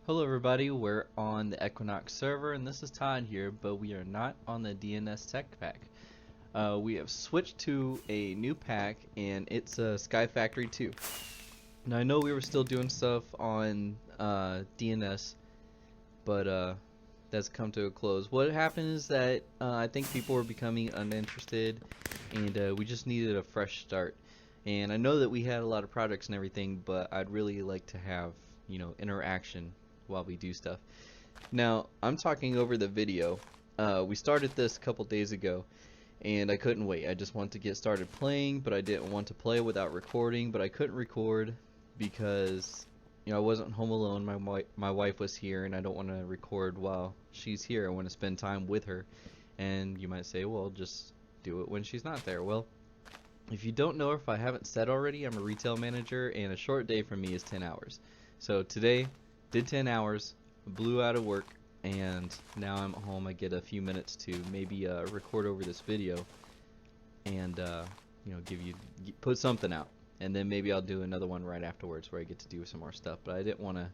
Hello everybody, we're on the Equinox server and this is Todd here, but we are not on the DNS Tech Pack. We have switched to a new pack and it's SkyFactory 2. Now I know we were still doing stuff on DNS, but that's come to a close. What happened is that I think people were becoming uninterested and we just needed a fresh start. And I know that we had a lot of projects and everything, but I'd really like to have, interaction while we do stuff. Now, I'm talking over the video. We started this a couple days ago, and I couldn't wait. I just wanted to get started playing, but I didn't want to play without recording, but I couldn't record because, I wasn't home alone. My wife was here, and I don't want to record while she's here. I want to spend time with her. And you might say, well, just do it when she's not there. Well, if you don't know, or if I haven't said already, I'm a retail manager, and a short day for me is 10 hours. So today, did 10 hours, blew out of work, and now I'm at home. I get a few minutes to maybe record over this video and put something out, and then maybe I'll do another one right afterwards where I get to do some more stuff. But I didn't want to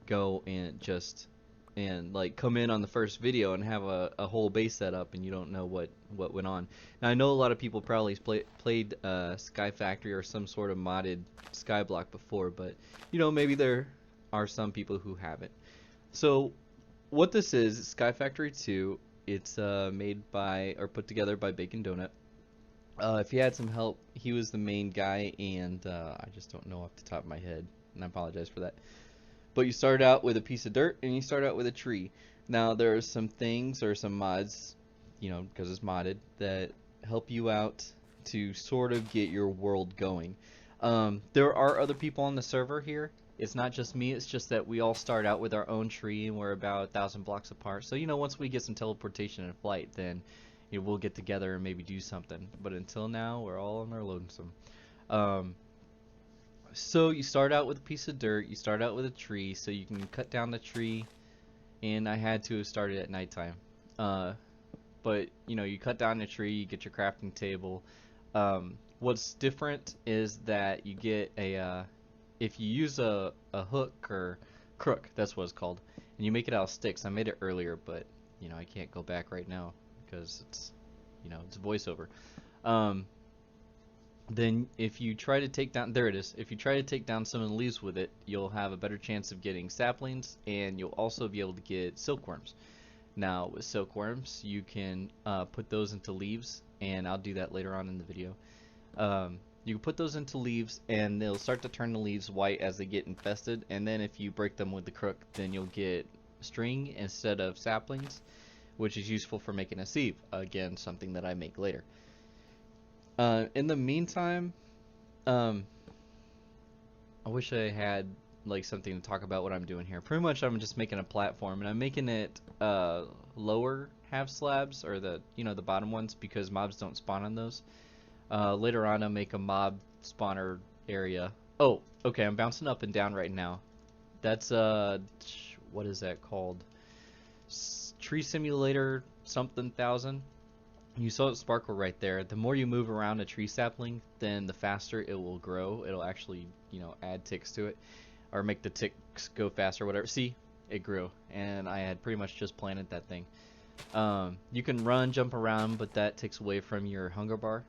go and like come in on the first video and have a whole base set up and you don't know what went on. Now I know a lot of people probably played SkyFactory or some sort of modded Skyblock before, but maybe there are some people who haven't. So what this is SkyFactory 2. It's made by or put together by Bacon Donut. If he had some help, he was the main guy, and I just don't know off the top of my head, and I apologize for that. But you start out with a piece of dirt and you start out with a tree. Now there are some things or some mods, because it's modded, that help you out to sort of get your world going. There are other people on the server here. It's not just me, it's just that we all start out with our own tree and we're about 1,000 blocks apart. So once we get some teleportation and flight, then we'll get together and maybe do something. But until now, we're all on our lonesome. So you start out with a piece of dirt, you start out with a tree, so you can cut down the tree, and I had to have started at nighttime. But you cut down the tree, you get your crafting table. What's different is that you get a, if you use a hook or crook, that's what it's called, and you make it out of sticks. I made it earlier, but I can't go back right now because it's, it's voiceover. Then if you try to take down, there it is, if you try to take down some of the leaves with it, you'll have a better chance of getting saplings, and you'll also be able to get silkworms. Now with silkworms, you can put those into leaves, and I'll do that later on in the video. You can put those into leaves, and they'll start to turn the leaves white as they get infested, and then if you break them with the crook, then you'll get string instead of saplings, which is useful for making a sieve. Again, something that I make later. In the meantime, I wish I had like something to talk about what I'm doing here. Pretty much I'm just making a platform, and I'm making it lower half slabs, or the the bottom ones, because mobs don't spawn on those. Later on I'll make a mob spawner area. Oh, okay, I'm bouncing up and down right now. That's what is that called? Tree Simulator something thousand. You saw it sparkle right there. The more you move around a tree sapling, then the faster it will grow. It'll actually, add ticks to it, or make the ticks go faster, whatever. See, it grew, and I had pretty much just planted that thing. You can run, jump around, but that takes away from your hunger bar.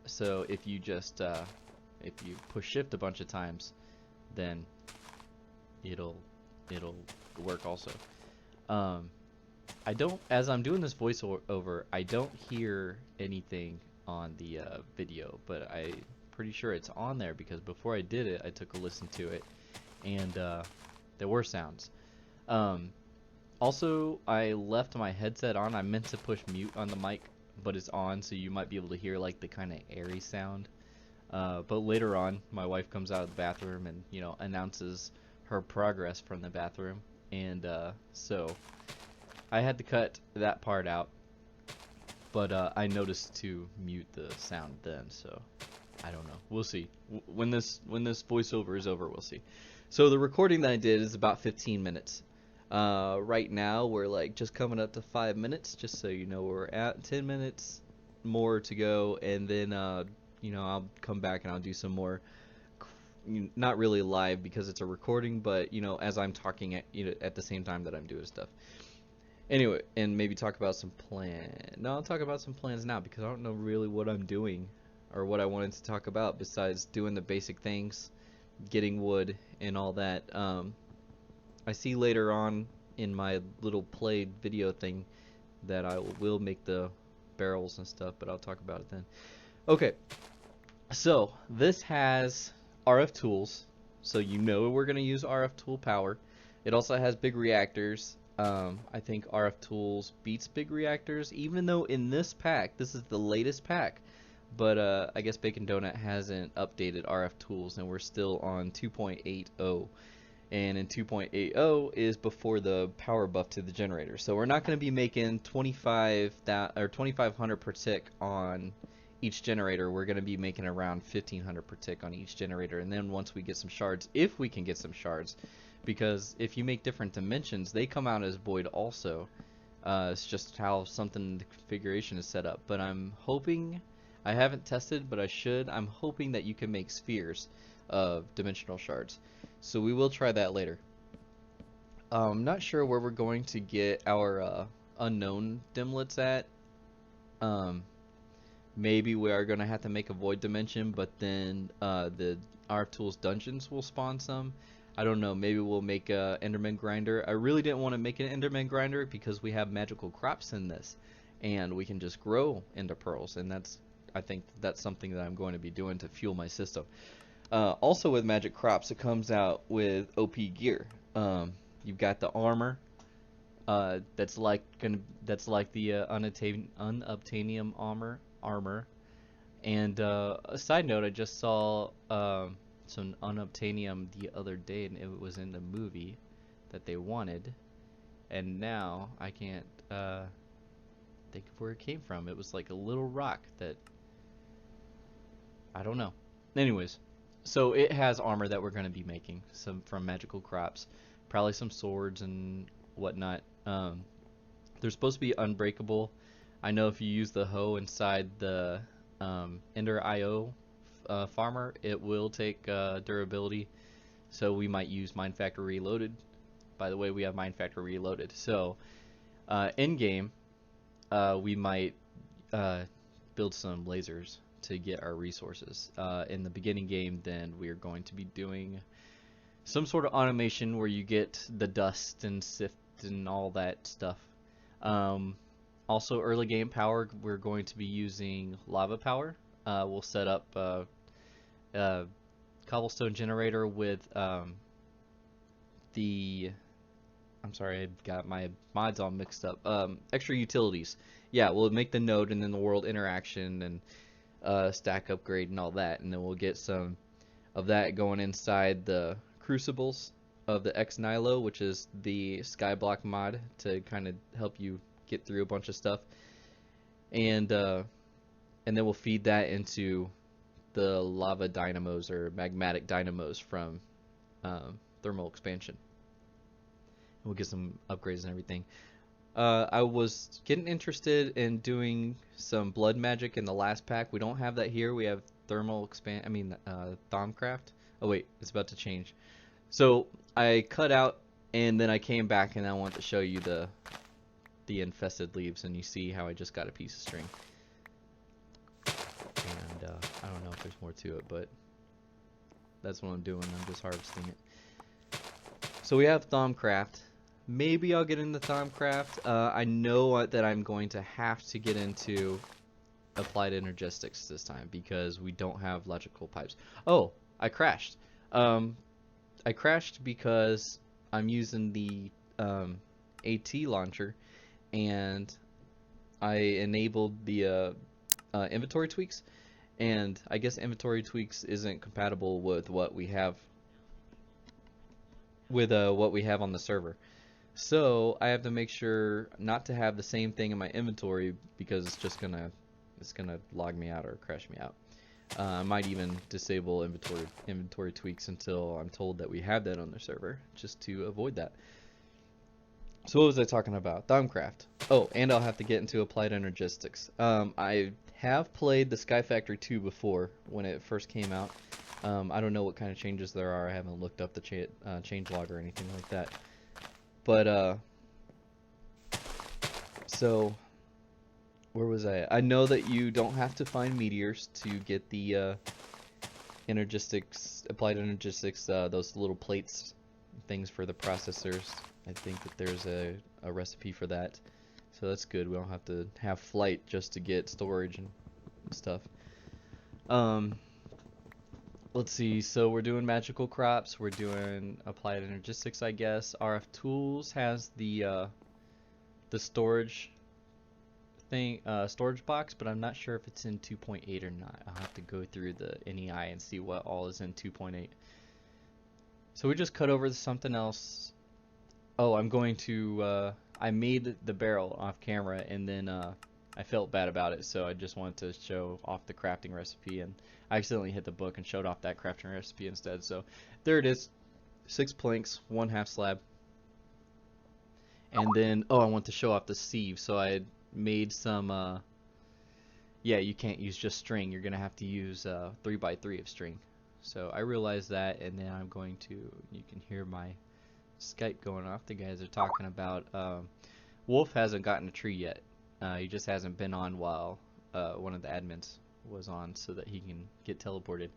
So if you just, if you push shift a bunch of times, then it'll work also. I don't, as I'm doing this voiceover, I don't hear anything on the video, but I'm pretty sure it's on there because before I did it, I took a listen to it, and there were sounds. Also, I left my headset on. I meant to push mute on the mic, but it's on, so you might be able to hear like the kind of airy sound. But later on, my wife comes out of the bathroom and announces her progress from the bathroom, and so I had to cut that part out, but I noticed to mute the sound then, so I don't know. We'll see. When this voiceover is over, we'll see. So the recording that I did is about 15 minutes. Right now we're like just coming up to 5 minutes, just so you know where we're at. 10 minutes more to go, and then I'll come back and I'll do some more not really live because it's a recording, but as I'm talking at the same time that I'm doing stuff. Anyway, and maybe talk about some plan. No, I'll talk about some plans now because I don't know really what I'm doing or what I wanted to talk about besides doing the basic things, getting wood and all that. I see later on in my little played video thing that I will make the barrels and stuff, but I'll talk about it then. Okay, so this has RF tools, so we're going to use RF tool power. It also has big reactors. I think RF tools beats big reactors, even though in this pack, this is the latest pack, but I guess Bacon Donut hasn't updated RF tools, and we're still on 2.80. And in 2.80 is before the power buff to the generator. So we're not going to be making 2,500 per tick on each generator. We're going to be making around 1,500 per tick on each generator. And then once we get some shards, if we can get some shards, because if you make different dimensions, they come out as void also. It's just how something the configuration is set up. But I'm hoping, I haven't tested, but I should. I'm hoping that you can make spheres of dimensional shards. So we will try that later. I'm not sure where we're going to get our unknown dimlets at. Maybe we are going to have to make a void dimension, but then the RF Tools dungeons will spawn some. I don't know, maybe we'll make a Enderman grinder. I really didn't want to make an Enderman grinder because we have magical crops in this, and we can just grow Ender pearls, and I think that's something that I'm going to be doing to fuel my system. Also with magic crops, it comes out with OP gear. You've got the armor. That's like the unobtainium armor. And a side note, I just saw some unobtainium the other day, and it was in the movie that they wanted. And now I can't think of where it came from. It was like a little rock that I don't know. Anyways. So it has armor that we're going to be making, some from magical crops, probably some swords and whatnot. They're supposed to be unbreakable. I know if you use the hoe inside the Ender IO farmer, it will take durability. So we might use Mine Factory Reloaded. By the way, we have Mine Factory Reloaded. So in game, we might build some lasers to get our resources. In the beginning game, then we're going to be doing some sort of automation where you get the dust and sift and all that stuff. Also early game power, we're going to be using lava power. We'll set up a Cobblestone Generator with I'm sorry, I got my mods all mixed up. Extra utilities. Yeah, we'll make the node and then the world interaction and stack upgrade and all that, and then we'll get some of that going inside the crucibles of the X Nilo, which is the skyblock mod to kind of help you get through a bunch of stuff, and then we'll feed that into the lava dynamos or magmatic dynamos from thermal expansion. And we'll get some upgrades and everything. I was getting interested in doing some blood magic in the last pack. We don't have that here. We have Thaumcraft. Oh wait, it's about to change. So I cut out and then I came back and I want to show you the infested leaves, and you see how I just got a piece of string. And I don't know if there's more to it, but that's what I'm doing. I'm just harvesting it. So we have Thaumcraft. Maybe I'll get into Thaumcraft. I know that I'm going to have to get into Applied Energistics this time because we don't have electrical pipes. Oh, I crashed. I crashed because I'm using the AT launcher, and I enabled the inventory tweaks, and I guess inventory tweaks isn't compatible with what we have on the server. So I have to make sure not to have the same thing in my inventory because it's gonna log me out or crash me out. I might even disable inventory tweaks until I'm told that we have that on the server, just to avoid that. So what was I talking about? Thaumcraft. Oh, and I'll have to get into Applied Energistics. I have played the SkyFactory 2 before when it first came out, I don't know what kind of changes there are. I haven't looked up the change log or anything like that. But so where was I? I know that you don't have to find meteors to get the energistics, applied energistics, those little plates things for the processors. I think that there's a recipe for that, so that's good. We don't have to have flight just to get storage and stuff. Let's see, so we're doing magical crops, we're doing applied energistics, I guess. RF tools has the storage thing, storage box, but I'm not sure if it's in 2.8 or not. I'll have to go through the NEI and see what all is in 2.8. So we just cut over to something else. Oh, I'm going to, I made the barrel off camera, and then I felt bad about it, so I just wanted to show off the crafting recipe, and I accidentally hit the book and showed off that crafting recipe instead. So there it is, 6 planks, 1/2 slab. And then, oh, I want to show off the sieve, so I had made some, yeah, you can't use just string, you're going to have to use 3x3 of string. So I realized that, and then I'm going to, you can hear my Skype going off. The guys are talking about, Wolf hasn't gotten a tree yet. He just hasn't been on while one of the admins was on, so that he can get teleported.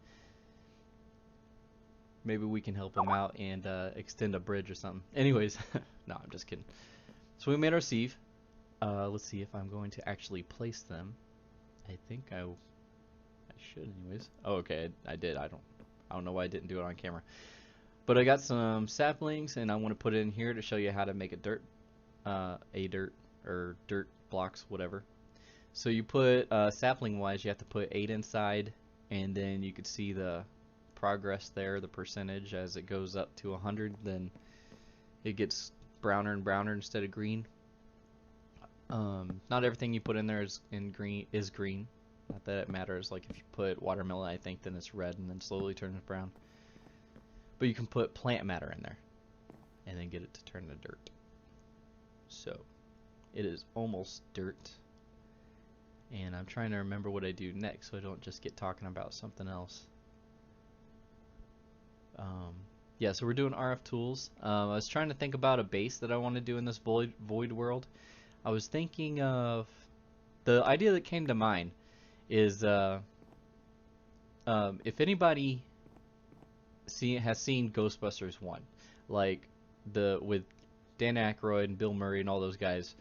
Maybe we can help him out and extend a bridge or something. Anyways, no, I'm just kidding. So we made our sieve. Let's see if I'm going to actually place them. I think I should anyways. Oh, okay, I did. I don't know why I didn't do it on camera. But I got some saplings, and I want to put it in here to show you how to make a dirt blocks, whatever. So you put sapling wise, you have to put 8 inside, and then you could see the progress there, the percentage as it goes up to 100. Then it gets browner and browner instead of green. Not everything you put in there is green. Not that it matters. Like if you put watermelon, I think, then it's red and then slowly turns brown. But you can put plant matter in there and then get it to turn to dirt. So it is almost dirt. And I'm trying to remember what I do next so I don't just get talking about something else. Yeah, so we're doing RF tools. I was trying to think about a base that I want to do in this void world. I was thinking of, the idea that came to mind is if anybody has seen Ghostbusters 1, like with Dan Aykroyd and Bill Murray and all those guys,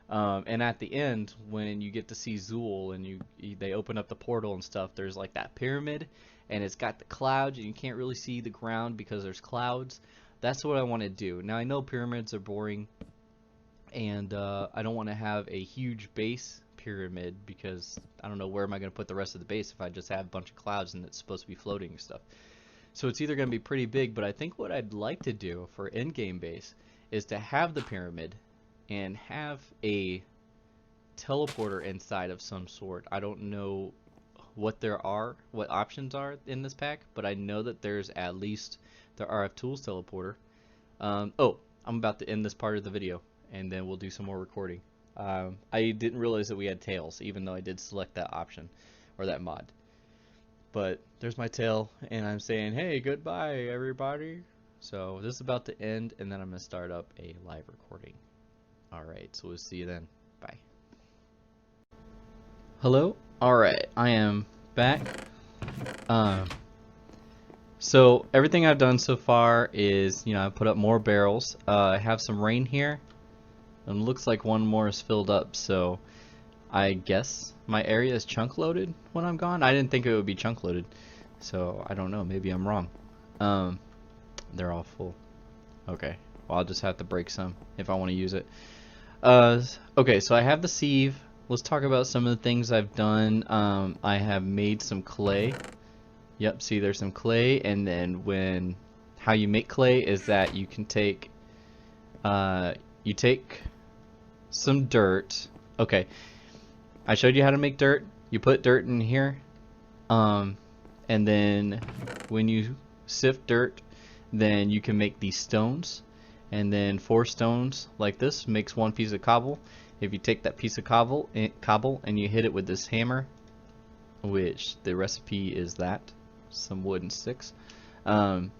and at the end when you get to see Zool and they open up the portal and stuff, there's like that pyramid and it's got the clouds and you can't really see the ground because there's clouds. That's what I want to do. Now I know pyramids are boring, and I don't want to have a huge base pyramid because I don't know where am I going to put the rest of the base if I just have a bunch of clouds and it's supposed to be floating and stuff. So it's either going to be pretty big, but I think what I'd like to do for in-game base is to have the pyramid and have a teleporter inside of some sort. I don't know what options are in this pack, but I know that there's at least the RF Tools teleporter. Oh, I'm about to end this part of the video, and then we'll do some more recording. I didn't realize that we had tails, even though I did select that option, or that mod. But there's my tail, and I'm saying, hey, goodbye, everybody. So this is about to end, and then I'm going to start up a live recording. Alright, so we'll see you then. Bye. Hello? Alright, I am back. So everything I've done so far is, I put up more barrels. I have some rain here, and it looks like one more is filled up, so I guess my area is chunk loaded when I'm gone. I didn't think it would be chunk loaded, so I don't know, maybe I'm wrong. They're all full. Okay, well, I'll just have to break some if I want to use it. Okay, so I have the sieve. Let's talk about some of the things I've done. I have made some clay. Yep, see, there's some clay, and then how you make clay is that you can take some dirt. Okay, I showed you how to make dirt. You put dirt in here, and then when you sift dirt, then you can make these stones, and then 4 stones like this makes 1 piece of cobble. If you take that piece of cobble and you hit it with this hammer, which the recipe is that, some wood and sticks. Then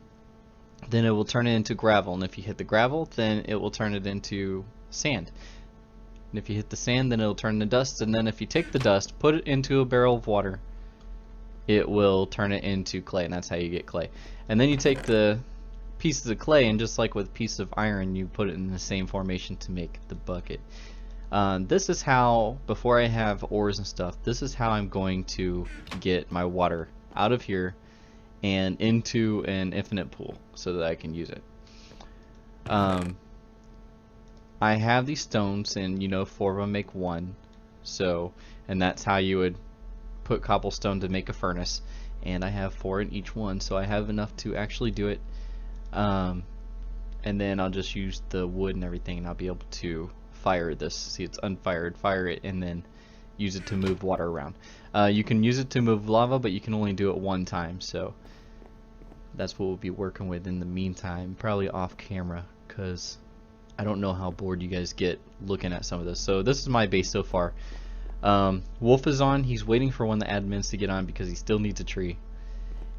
it will turn it into gravel, and if you hit the gravel, then it will turn it into sand. And if you hit the sand, then it'll turn to dust, and then if you take the dust, put it into a barrel of water, it will turn it into clay, and that's how you get clay. And then you take the pieces of clay, and just like with pieces of iron, you put it in the same formation to make the bucket. This is how, before I have ores and stuff, this is how I'm going to get my water out of here and into an infinite pool so that I can use it. I have these stones, and you know, 4 of them make 1, so, and that's how you would put cobblestone to make a furnace, and I have 4 in each one, so I have enough to actually do it. And then I'll just use the wood and everything, and I'll be able to fire this. See, it's unfired. Fire it, and then use it to move water around. You can use it to move lava, but you can only do it 1 time, so that's what we'll be working with in the meantime, probably off camera, because I don't know how bored you guys get looking at some of this. So this is my base so far. Wolf is on. He's waiting for one of the admins to get on because he still needs a tree.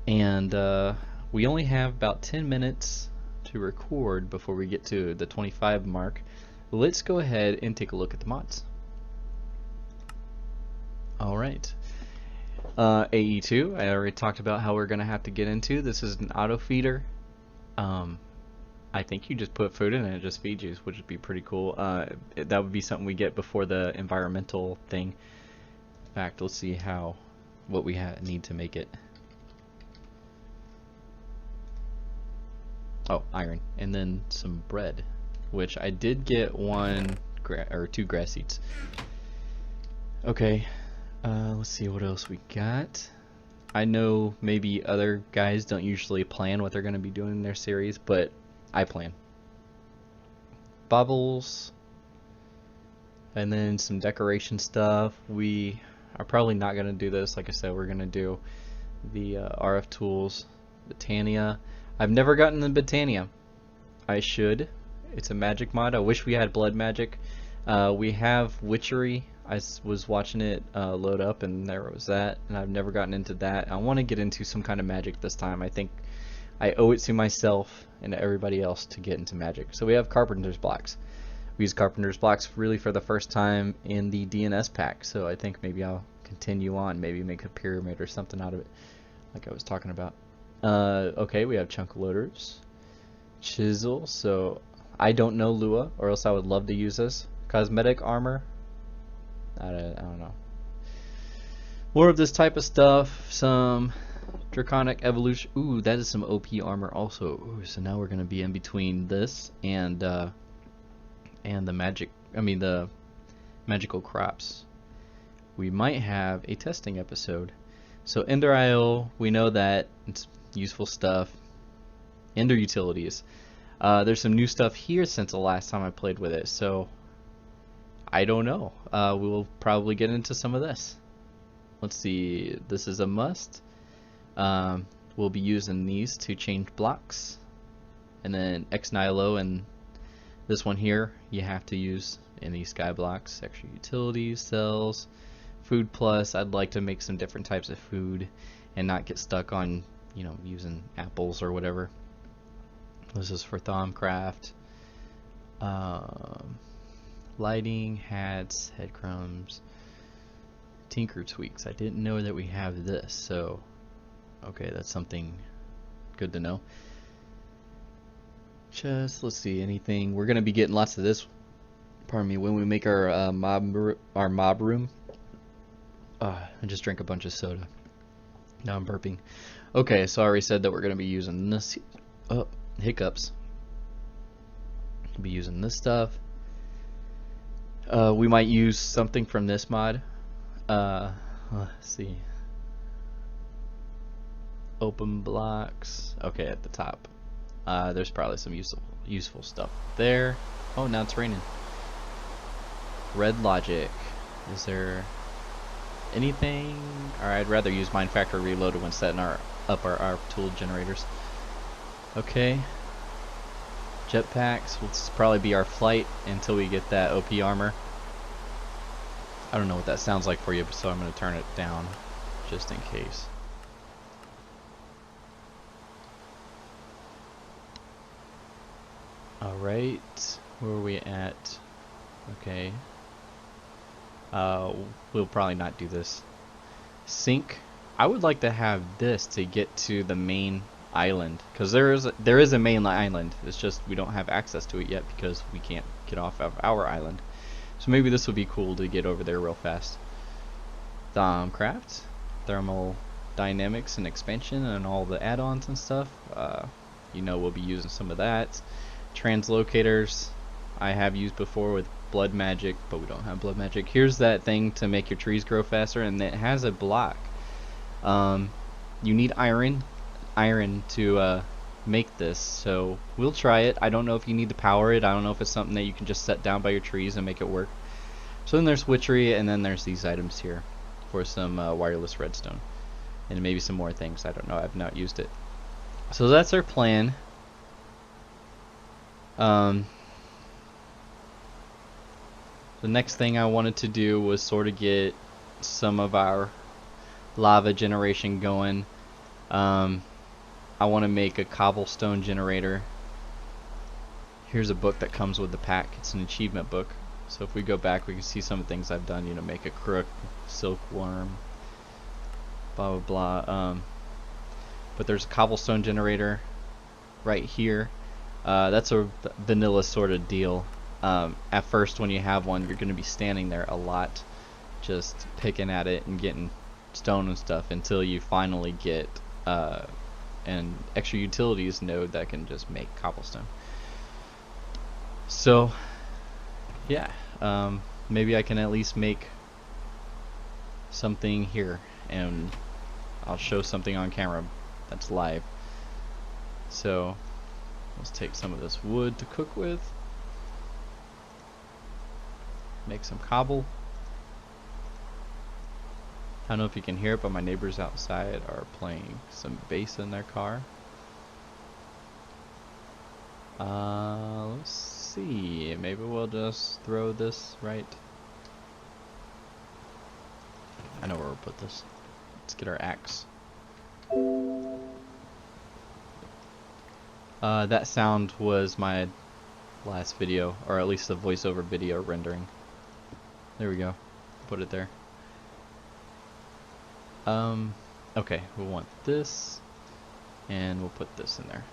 And we only have about 10 minutes to record before we get to the 25 mark. Let's go ahead and take a look at the mods. Alright. AE2, I already talked about how we're going to have to get into. This is an auto feeder. I think you just put food in and it just feeds you, which would be pretty cool. That would be something we get before the environmental thing. In fact, let's see what we need to make it. Oh, iron, and then some bread, which I did get 2 grass seeds. Okay, let's see what else we got. I know maybe other guys don't usually plan what they're going to be doing in their series, but I plan. Bubbles, and then some decoration stuff. We are probably not going to do this. Like I said, we're going to do the RF tools, Botania. I've never gotten the Botania. I should. It's a magic mod. I wish we had blood magic. We have witchery. I was watching it load up, and there was that, and I've never gotten into that. I want to get into some kind of magic this time. I think I owe it to myself and to everybody else to get into magic. So we have carpenter's blocks. We use carpenter's blocks really for the first time in the DNS pack, so I think maybe I'll continue on, maybe make a pyramid or something out of it, like I was talking about. Okay, we have chunk loaders, chisel, so I don't know Lua, or else I would love to use this. Cosmetic armor, I don't know. More of this type of stuff, some draconic evolution. Ooh, that is some OP armor also. Ooh, so now we're gonna be in between this and the the magical crops. We might have a testing episode. So Ender IO, we know that it's useful stuff. Ender utilities. There's some new stuff here since the last time I played with it, so I don't know. We will probably get into some of this. Let's see. This is a must. We'll be using these to change blocks, and then Ex Nihilo, and this one here you have to use any sky blocks. Extra utilities, cells, food plus. I'd like to make some different types of food and not get stuck on, you know, using apples or whatever. This is for Thaumcraft. Lighting, hats, head crumbs, tinker tweaks. I didn't know that we have this, so okay, that's something good to know. Just let's see, anything. We're gonna be getting lots of this. Pardon me. When we make our mob room. I just drank a bunch of soda. Now I'm burping. Okay, so I already said that we're gonna be using this. Oh, hiccups. We'll be using this stuff. We might use something from this mod. Let's see. Open blocks. Okay, at the top. There's probably some useful stuff there. Oh, now it's raining. Red logic. Is there anything? Alright, I'd rather use Mine Factory Reloaded when setting up our tool generators. Okay. Jetpacks. Will probably be our flight until we get that OP armor. I don't know what that sounds like for you, so I'm going to turn it down just in case. Alright, where are we at? Okay. We'll probably not do this. Sink. I would like to have this to get to the main island, because there is a main island. It's just we don't have access to it yet because we can't get off of our island. So maybe this would be cool to get over there real fast. Craft, thermal dynamics and expansion and all the add-ons and stuff. We'll be using some of that. Translocators I have used before with blood magic, but we don't have blood magic. Here's that thing to make your trees grow faster, and it has a block. You need iron to make this, so we'll try it. I don't know if you need to power it. I don't know if it's something that you can just set down by your trees and make it work. So then there's witchery, and then there's these items here for some wireless redstone, and maybe some more things. I don't know. I've not used it. So that's our plan. The next thing I wanted to do was sort of get some of our lava generation going. I want to make a cobblestone generator. Here's a book that comes with the pack. It's an achievement book. So if we go back, we can see some of the things I've done. Make a crook, silkworm, blah blah blah. But there's a cobblestone generator right here. That's a vanilla sort of deal. At first, when you have one, you're going to be standing there a lot, just picking at it and getting stone and stuff until you finally get an extra utilities node that can just make cobblestone. So, yeah, maybe I can at least make something here, and I'll show something on camera that's live. So, let's take some of this wood to cook with. Make some cobble. I don't know if you can hear it, but my neighbors outside are playing some bass in their car. Let's see. Maybe we'll just throw this right. I know where we'll put this. Let's get our axe. That sound was my last video, or at least the voiceover video rendering. There we go. Put it there. Okay, we'll want this, and we'll put this in there.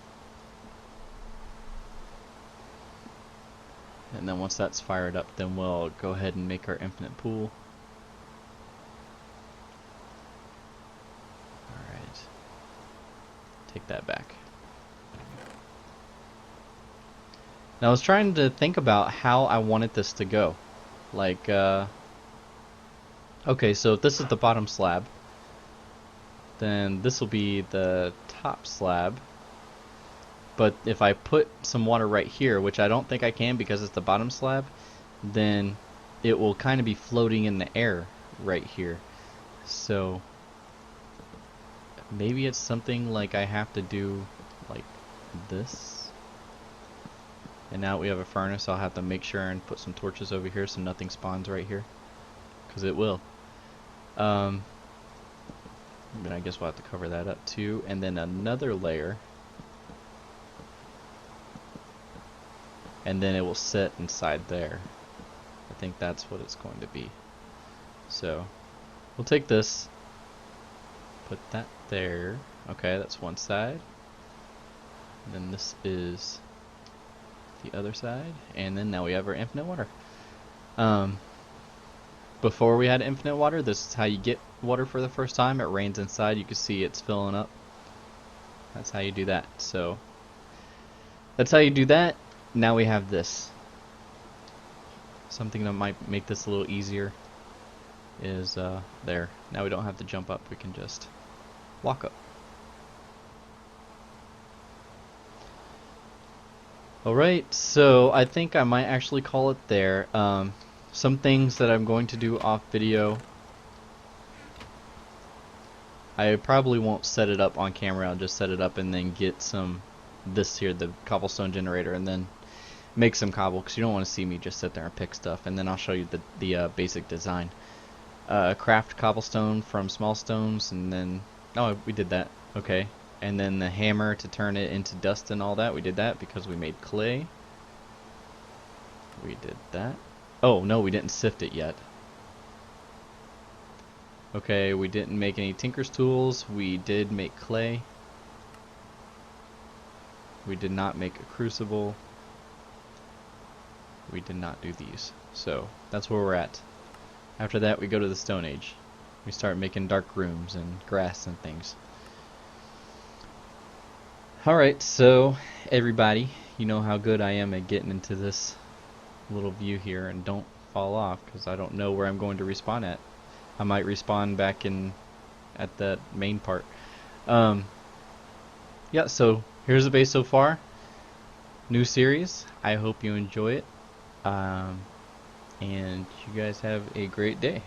And then once that's fired up, then we'll go ahead and make our infinite pool. Alright. Take that back. Now I was trying to think about how I wanted this to go. Like, okay, so if this is the bottom slab, then this will be the top slab. But if I put some water right here, which I don't think I can because it's the bottom slab, then it will kind of be floating in the air right here. So maybe it's something like I have to do like this. And now we have a furnace, I'll have to make sure and put some torches over here so nothing spawns right here, because it will. Then I guess we'll have to cover that up too, and then another layer, and then it will sit inside there. I think that's what it's going to be. So we'll take this, put that there. Okay, that's one side, and then this is the other side, and then now we have our infinite water. Before we had infinite water, this is how you get water for the first time. It rains inside, you can see it's filling up. That's how you do that. So that's how you do that. Now we have this. Something that might make this a little easier is there. Now we don't have to jump up, we can just walk up. Alright, so I think I might actually call it there. Some things that I'm going to do off video, I probably won't set it up on camera. I'll just set it up and then get this here, the cobblestone generator, and then make some cobble, because you don't want to see me just sit there and pick stuff. And then I'll show you the basic design. Craft cobblestone from small stones, and then we did that. Okay. And then the hammer to turn it into dust and all that, we did that because we made clay. We did that. Oh, no, we didn't sift it yet. Okay, we didn't make any tinker's tools. We did make clay. We did not make a crucible. We did not do these. So, that's where we're at. After that, we go to the Stone Age. We start making dark rooms and grass and things. Alright, so everybody, you know how good I am at getting into this little view here, and don't fall off because I don't know where I'm going to respawn at. I might respawn back in at that main part. Yeah, so here's the base so far. New series. I hope you enjoy it. And you guys have a great day.